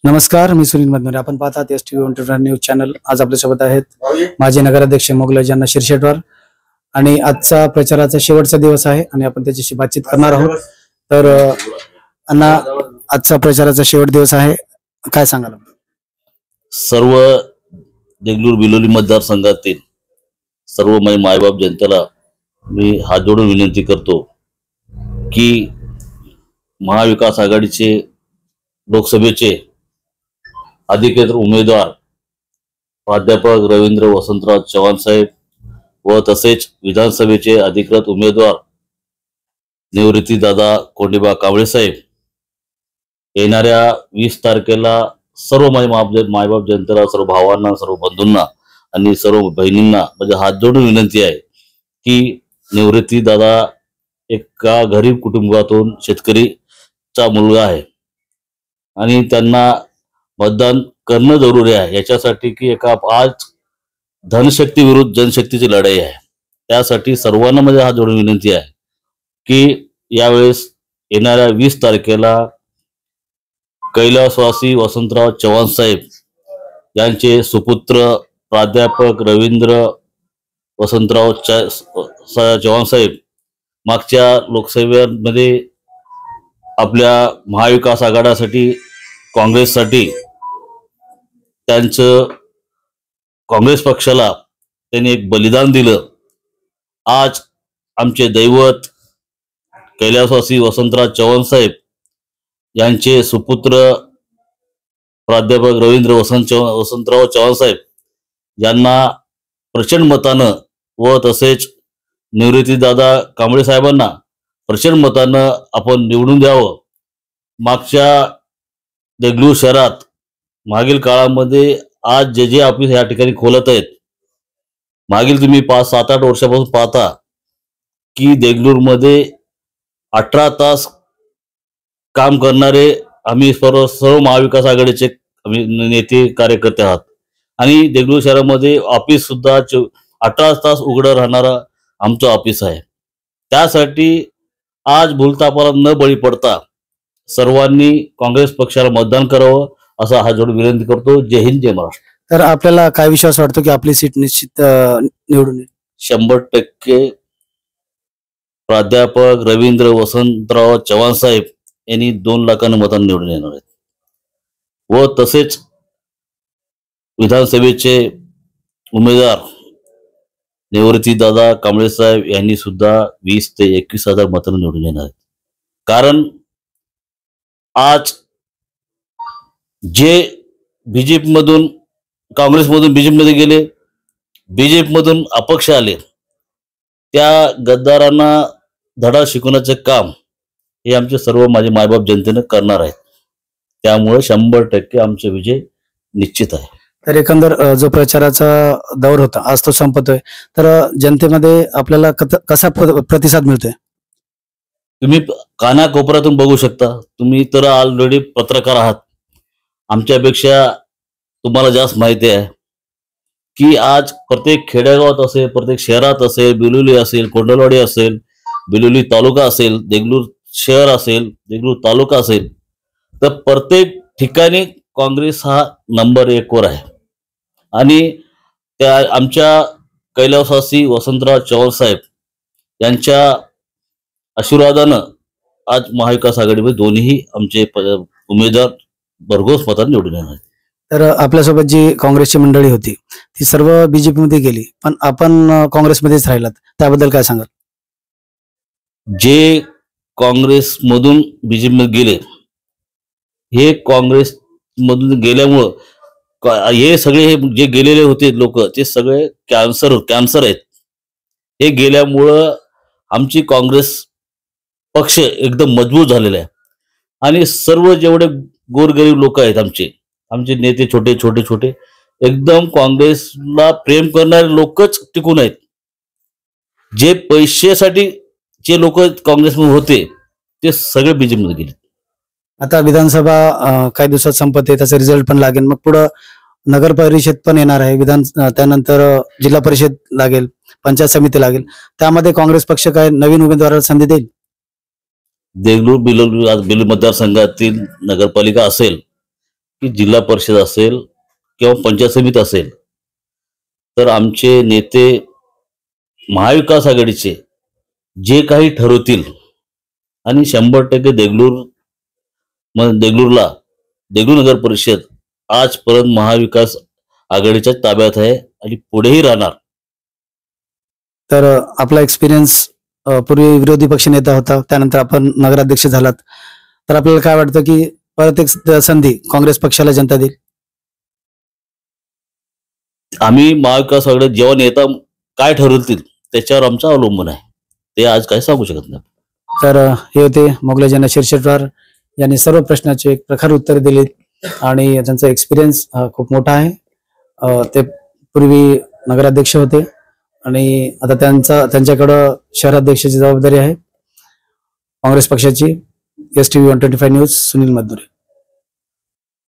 नमस्कार, मी सुनील मधनोरे. आपण पाहतात STV एंटरटेनमेंट न्यूज चॅनल. आज आपल्यासोबत आहेत माजी नगराध्यक्ष मोगलाजी अण्णा शिरशेटवार आणि आजचा प्रचाराचा शेवटचा दिवस आहे आणि आपण त्याच्याशी बातचीत करणार आहोत. तर अण्णा, आजचा प्रचाराचा शेवट दिवस आहे, काय सांगाल? सर्व देगलूर बिलोली मतदारसंघातील सर्व मायबाप जनतेला मी हात जोडून विनंती करतो की महाविकास आघाडीचे लोकसभेचे अधिकृत उमेदवार प्राध्यापक रवींद्र वसंतराव चव्हाण साहेब व तसेच विधानसभेचे अधिकृत उमेदवार निवृत्तीदादा कोंडीबा कांबळे साहेब येणाऱ्या 20 तारखेला सर्व मायबाप जनतेला, सर्व भावांना, सर्व बंधूंना आणि सर्व बहिणींना म्हणजे हात जोडून विनंती आहे की निवृत्तीदादा एका गरीब कुटुंबातून शेतकरीचा मुलगा आहे आणि त्यांना मतदान करणं जरुरी आहे. याच्यासाठी की आज धनशक्ती विरुद्ध जनशक्तीची लढाई आहे. त्यासाठी सर्वांना माझे हात जोडून विनंती आहे की यावेळेस येणाऱ्या 20 तारखेला कैलासवासी वसंतराव चव्हाण साहेब यांचे सुपुत्र प्राध्यापक रवींद्र वसंतराव चव्हाण साहेब मागच्या लोकसभेमध्ये आपल्या महाविकास आघाडीसाठी काँग्रेससाठी त्यांचं काँग्रेस पक्षाला त्यांनी एक बलिदान दिलं. आज आमचे दैवत कैलासवासी वसंतराव चव्हाण साहेब यांचे सुपुत्र प्राध्यापक रवींद्र वसंतराव चव्हाण साहेब यांना प्रचंड मतानं व तसेच निवृत्तीदादा कांबळे साहेबांना प्रचंड मतानं आपण निवडून द्यावं. मागच्या देगलूर शहरात मागील काळामध्ये आज जे ऑफिस या ठिकाणी खोलत आहेत, मागील तुम्ही 5-7-8 वर्षापासून पाहता की देगलूरमध्ये 18 तास काम करणारे आम्ही सर्व महाविकास आघाडीचे आम्ही नेते कार्यकर्ते आहात आणि देगलूर शहरामध्ये ऑफिस सुद्धा 18 तास उघडं राहणारं आमचं ऑफिस आहे. त्यासाठी आज भूलथापाला न बळी पडता सर्वांनी काँग्रेस पक्षाला मतदान करावं असा हात जोडून विनंती करतो. जय हिंद, जय महाराष्ट्र. तर आपल्याला काय विश्वास वाटतो की आपली सीट निश्चित निवडून येईल? 100% प्राध्यापक रवींद्र वसंतराव चव्हाण साहेब यांनी 2 लाखांनी मतांनी निवडून येणार आहेत व तसेच विधानसभेचे उमेदवार निवृत्तीदादा कांबळे साहेब यांनी सुद्धा 20 ते 21 हजार मतांनी निवडून येणार आहेत. कारण आज जे बीजेपी मधून काँग्रेसमधून बीजेपीमध्ये गेले, बीजेपी मधून अपक्ष आले, त्या गद्दारांना धडा शिकवण्याचे काम हे आमचे सर्व माझे मायबाप जनतेने करणार आहेत. त्यामुळे 100% आमचे विजय निश्चित आहे. तर एकंदर जो प्रचाराचा दौर होता आज तो संपतोय, तर जनतेमध्ये आपल्याला कसा प्रतिसाद मिळतोय? तुम्ही कानाकोपऱ्यातून बघू शकता. तुम्ही तर ऑलरेडी पत्रकार आहात, आमच्यापेक्षा तुम्हाला जास्त माहिती आहे की आज प्रत्येक खेडेगावात असेल, प्रत्येक शहरात असेल, बिलोली असेल, कोंडलवाडी असेल, बिलोली तालुका असेल, देगलूर शहर असेल, देगलूर तालुका असेल, तर प्रत्येक ठिकाणी काँग्रेस हा नंबर 1 वर आहे. आणि त्या आमच्या कैलासवासी वसंतराव चव्हाण साहेब यांच्या आशीर्वादानं आज महाविकास आघाडीमध्ये दोन्ही आमचे उमेदवार भरघोस मतांनी निवडून येणार. तर आपल्यासोबत जी काँग्रेसची मंडळी होती ती सर्व बीजेपी मध्ये गेली, पण आपण काँग्रेसमध्येच राहिलात, त्याबद्दल काय सांगाल? जे काँग्रेसमधून बीजेपी मध्ये गेले, हे काँग्रेसमधून गेल्यामुळं हे सगळे जे गेलेले होते लोक ते सगळे कॅन्सर आहेत. हे गेल्यामुळं आमची काँग्रेस पक्ष एकदम मजबूत झालेला आहे आणि सर्व जेवढे गोरगरीब लोक आहेत आमचे नेते छोटे एकदम काँग्रेसला प्रेम करणारे लोकच टिकून आहेत. जे पैशासाठी जे लोक काँग्रेसमध्ये होते ते सगळे बीजेपीमध्ये गेले. आता विधानसभा काही दिवसात संपते, त्याचा रिझल्ट पण लागेल, मग पुढं नगर परिषद पण येणार आहे, त्यानंतर जिल्हा परिषद लागेल, पंचायत समिती लागेल. त्यामध्ये काँग्रेस पक्ष काय नवीन उमेदवाराला संधी देईल? देगलूर बिलोली मतदारसंघातील नगरपालिका असेल की जिल्हा परिषद असेल किंवा पंचायत समिती असेल तर आमचे नेते महाविकास आघाडीचे जे काही ठरवतील आणि 100% देगलूरला देगलूर नगर परिषद आजपर्यंत महाविकास आघाडीच्या ताब्यात आहे आणि पुढेही राहणार. तर आपला एक्सपिरियन्स पूर्वी विरोधी पक्ष नेता होता, त्यानंतर आपण नगराध्यक्ष झालात, तर आपल्याला काय वाटतं की परत एक संधी काँग्रेस पक्षाला जनता देईल? आम्ही महाविकास आघाडीत जेव्हा नेता काय ठरवतील त्याच्यावर आमचं अवलंबून आहे, ते आज काय सांगू शकत नाही. तर हे होते मोगलाजन शिरशेटवार यांनी सर्व प्रश्नाचे एक प्रखर उत्तर दिले आणि त्यांचा एक्सपिरियन्स खूप मोठा आहे. ते पूर्वी नगराध्यक्ष होते आणि आता त्यांच्याकडं शहराध्यक्षाची जबाबदारी आहे काँग्रेस पक्षाची. STV 125 news, Sunil मधुरे.